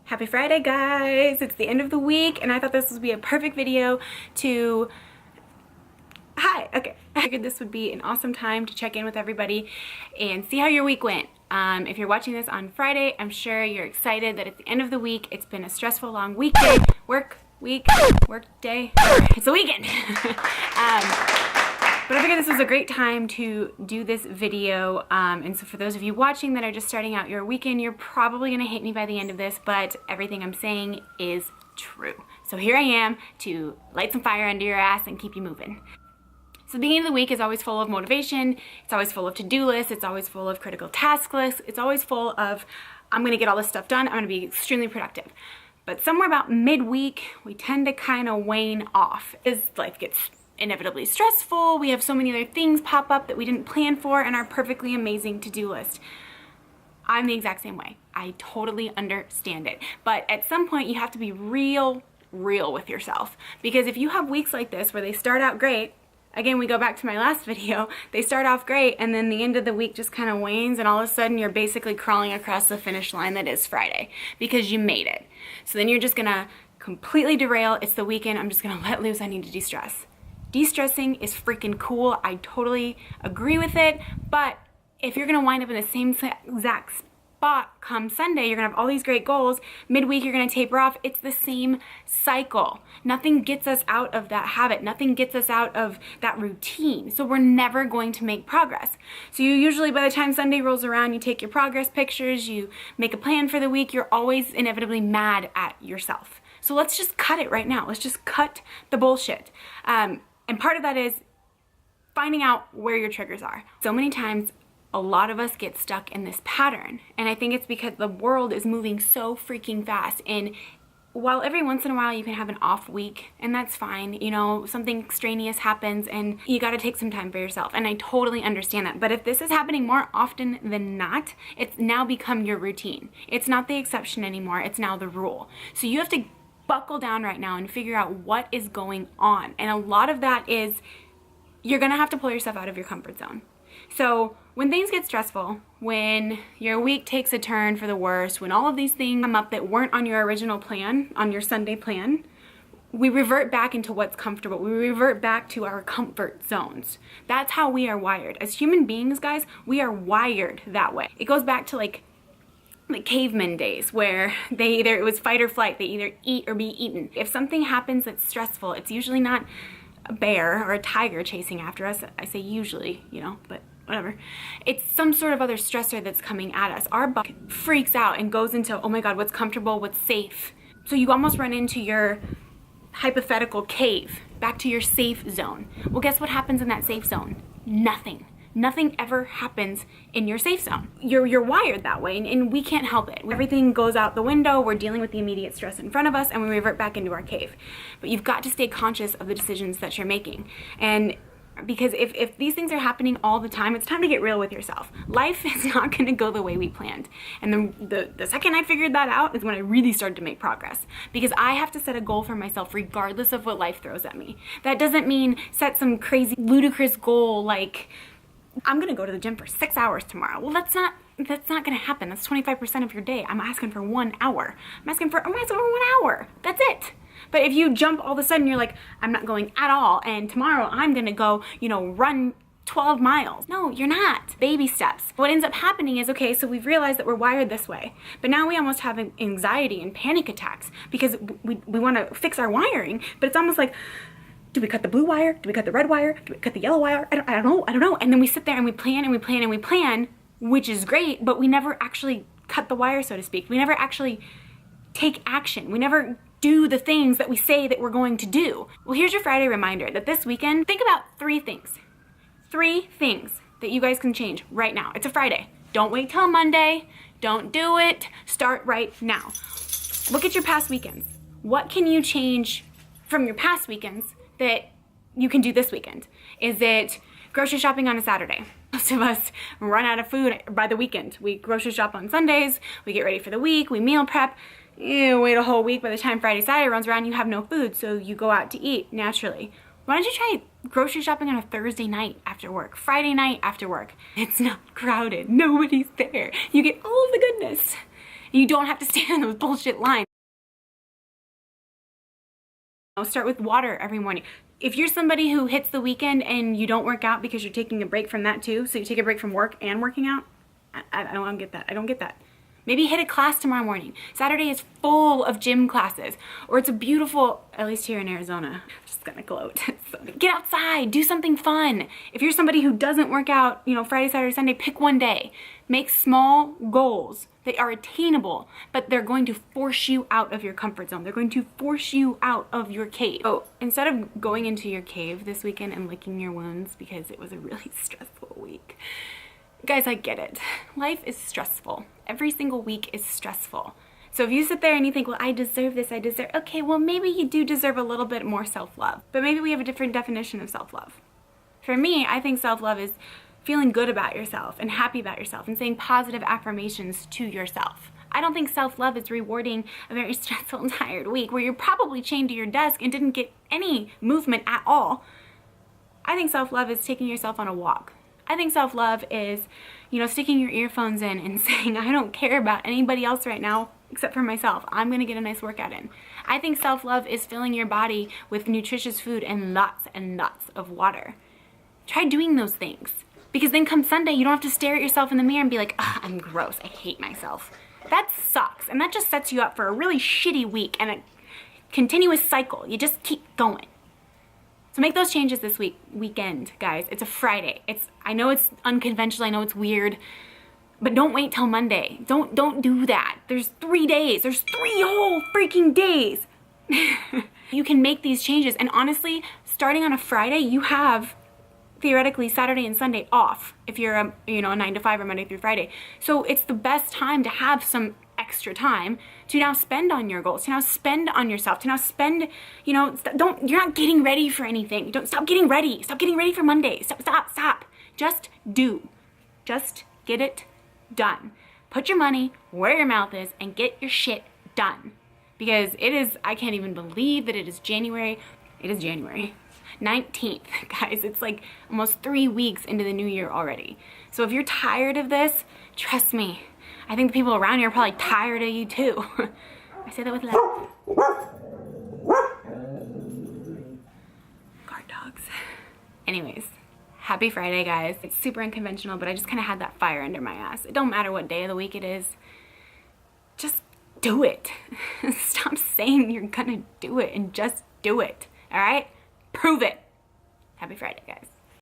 Happy Friday, guys! It's the end of the week, and I thought this would be a perfect video to... I figured this would be an awesome time to check in with everybody and see how your week went. If you're watching this on Friday, I'm sure you're excited that at the end of the week, it's been a stressful, long weekday, work day. It's a weekend. But I figured this was a great time to do this video, and so for those of you watching that are just starting out your weekend, you're probably going to hate me by the end of this, but everything I'm saying is true. So here I am to light some fire under your ass and keep you moving. So the beginning of the week is always full of motivation, it's always full of to-do lists, it's always full of critical task lists, it's always full of, I'm going to get all this stuff done, I'm going to be extremely productive. But somewhere about midweek, we tend to kind of wane off as life gets inevitably stressful. We have so many other things pop up that we didn't plan for in our perfectly amazing to-do list. I'm the exact same way. I totally understand it. But at some point you have to be real with yourself. Because if you have weeks like this where they start out great, again, we go back to my last video, they start off great and then the end of the week just kind of wanes and all of a sudden you're basically crawling across the finish line that is Friday because you made it. So then you're just gonna completely derail. It's the weekend, I'm just gonna let loose, I need to de-stress. De-stressing is freaking cool. I totally agree with it, but if you're gonna wind up in the same exact spot come Sunday, you're gonna have all these great goals, midweek you're gonna taper off, it's the same cycle. Nothing gets us out of that habit, nothing gets us out of that routine, so we're never going to make progress. So you usually, by the time Sunday rolls around, you take your progress pictures, you make a plan for the week, you're always inevitably mad at yourself. So let's just cut it right now. Let's just cut the bullshit. And part of that is finding out where your triggers are. So many times, a lot of us get stuck in this pattern. And I think it's because the world is moving so freaking fast. And while every once in a while you can have an off week, and that's fine, you know, something extraneous happens and you gotta take some time for yourself. And I totally understand that. But if this is happening more often than not, it's now become your routine. It's not the exception anymore, it's now the rule. So you have to buckle down right now and figure out what is going on. And a lot of that is you're gonna have to pull yourself out of your comfort zone. So when things get stressful, when your week takes a turn for the worse, when all of these things come up that weren't on your original plan, on your Sunday plan, we revert back into what's comfortable. We revert back to our comfort zones. That's how we are wired. As human beings, guys, we are wired that way. It goes back to like caveman days where it was fight or flight. They either eat or be eaten. If something happens that's stressful, it's usually not a bear or a tiger chasing after us. I say usually, you know, but whatever. It's some sort of other stressor that's coming at us. Our body freaks out and goes into, oh my God, what's comfortable, what's safe. So you almost run into your hypothetical cave, back to your safe zone. Well, guess what happens in that safe zone? Nothing. Nothing ever happens in your safe zone. You're wired that way, and we can't help it. Everything goes out the window, we're dealing with the immediate stress in front of us, and we revert back into our cave. But you've got to stay conscious of the decisions that you're making. And because if these things are happening all the time, it's time to get real with yourself. Life is not gonna go the way we planned. And the second I figured that out is when I really started to make progress. Because I have to set a goal for myself regardless of what life throws at me. That doesn't mean set some crazy, ludicrous goal like, I'm gonna go to the gym for 6 hours tomorrow. Well, that's not gonna happen. That's 25% of your day. I'm asking for 1 hour. I'm asking for 1 hour. That's it. But if you jump all of a sudden, you're like, I'm not going at all, and tomorrow I'm gonna go, you know, run 12 miles. No, you're not. Baby steps. What ends up happening is, okay, so we've realized that we're wired this way, but now we almost have anxiety and panic attacks because we wanna fix our wiring, but it's almost like, do we cut the blue wire? Do we cut the red wire? Do we cut the yellow wire? I don't know. And then we sit there and we plan and we plan and we plan, which is great, but we never actually cut the wire, so to speak. We never actually take action. We never do the things that we say that we're going to do. Well, here's your Friday reminder that this weekend, think about 3 things. 3 things that you guys can change right now. It's a Friday. Don't wait till Monday. Don't do it. Start right now. Look at your past weekends. What can you change from your past weekends that you can do this weekend? Is it grocery shopping on a Saturday? Most of us run out of food by the weekend. We grocery shop on Sundays, we get ready for the week, we meal prep, you wait a whole week. By the time Friday, Saturday runs around, you have no food, so you go out to eat naturally. Why don't you try grocery shopping on a Thursday night after work, Friday night after work? It's not crowded, nobody's there. You get all of the goodness. You don't have to stand in those bullshit lines. Start with water every morning. If you're somebody who hits the weekend and you don't work out because you're taking a break from that too, so you take a break from work and working out, I don't get that. I don't get that. Maybe hit a class tomorrow morning. Saturday is full of gym classes. Or it's a beautiful, at least here in Arizona, I'm just gonna gloat. Get outside, do something fun. If you're somebody who doesn't work out, you know, Friday, Saturday, Sunday, pick one day. Make small goals that are attainable, but they're going to force you out of your comfort zone. They're going to force you out of your cave. So instead of going into your cave this weekend and licking your wounds because it was a really stressful week, guys, I get it. Life is stressful. Every single week is stressful. So if you sit there and you think, well, I deserve this, okay, well, maybe you do deserve a little bit more self-love. But maybe we have a different definition of self-love. For me, I think self-love is feeling good about yourself and happy about yourself and saying positive affirmations to yourself. I don't think self-love is rewarding a very stressful and tired week where you're probably chained to your desk and didn't get any movement at all. I think self-love is taking yourself on a walk. I think self-love is, you know, sticking your earphones in and saying, I don't care about anybody else right now except for myself. I'm gonna get a nice workout in. I think self-love is filling your body with nutritious food and lots of water. Try doing those things. Because then come Sunday, you don't have to stare at yourself in the mirror and be like, oh, I'm gross, I hate myself. That sucks, and that just sets you up for a really shitty week and a continuous cycle. You just keep going. So make those changes this weekend, guys. It's a Friday. I know it's unconventional, I know it's weird, but don't wait till Monday. Don't do that. There's 3 days. There's 3 whole freaking days. You can make these changes, and honestly, starting on a Friday, you have theoretically Saturday and Sunday off if you're a 9 to 5 or Monday through Friday. So it's the best time to have some extra time to now spend on your goals, to now spend on yourself, to now spend, you're not getting ready for anything. Stop getting ready. Stop getting ready for Monday. Stop. Just do. Just get it done. Put your money where your mouth is and get your shit done. Because I can't even believe that it is January. It is January 19th, guys. It's like almost 3 weeks into the new year already. So if you're tired of this, trust me, I think the people around you are probably tired of you too. I say that with love. Guard dogs. Anyways, happy Friday, guys. It's super unconventional, but I just kind of had that fire under my ass. It don't matter what day of the week it is. Just do it. Stop saying you're gonna do it and just do it. All right? Prove it. Happy Friday, guys.